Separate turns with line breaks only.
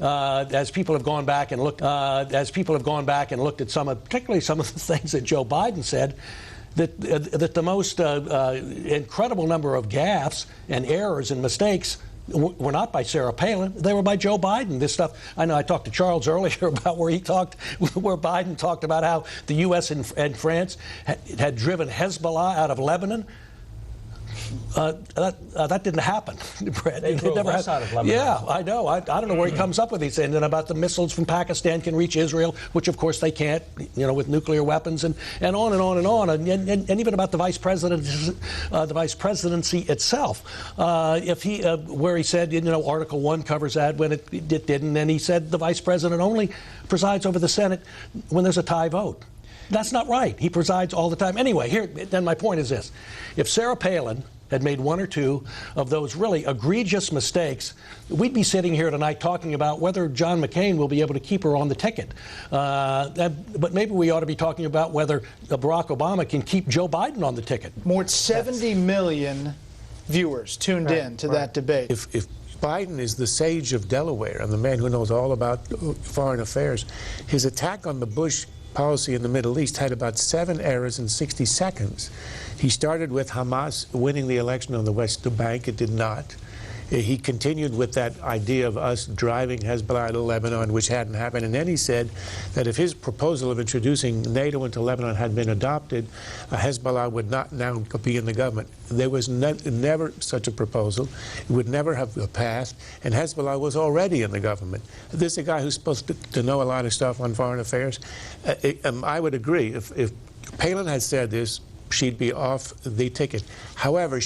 as people have gone back and looked, at particularly some of the things that Joe Biden said, that the most incredible number of gaffes and errors and mistakes were not by Sarah Palin; they were by Joe Biden. This stuff, I know. I talked to Charles earlier about where Biden talked about how the U.S. and France had driven Hezbollah out of Lebanon. That didn't happen, Brett.
They drove us out of Lebanon.
Yeah, I know. I don't know where he comes up with these things. And about the missiles from Pakistan can reach Israel, which of course they can't, with nuclear weapons, and on and on and on. And even about the vice presidency itself. Where he said, Article 1 covers that when it didn't. And he said the vice president only presides over the Senate when there's a tie vote. That's not right. He presides all the time. Anyway, then my point is this. If Sarah Palin had made one or two of those really egregious mistakes, we'd be sitting here tonight talking about whether John McCain will be able to keep her on the ticket. But maybe we ought to be talking about whether Barack Obama can keep Joe Biden on the ticket.
More than 70 million viewers tuned in to that debate.
If Biden is the sage of Delaware and the man who knows all about foreign affairs, his attack on the Bush policy in the Middle East had about 7 errors in 60 seconds. He started with Hamas winning the election on the West Bank. It did not. He continued with that idea of us driving Hezbollah to Lebanon, which hadn't happened. And then he said that if his proposal of introducing NATO into Lebanon had been adopted, Hezbollah would not now be in the government. There was never such a proposal. It would never have passed. And Hezbollah was already in the government. This is a guy who's supposed to know a lot of stuff on foreign affairs. I would agree. If Palin had said this, she'd be off the ticket. However,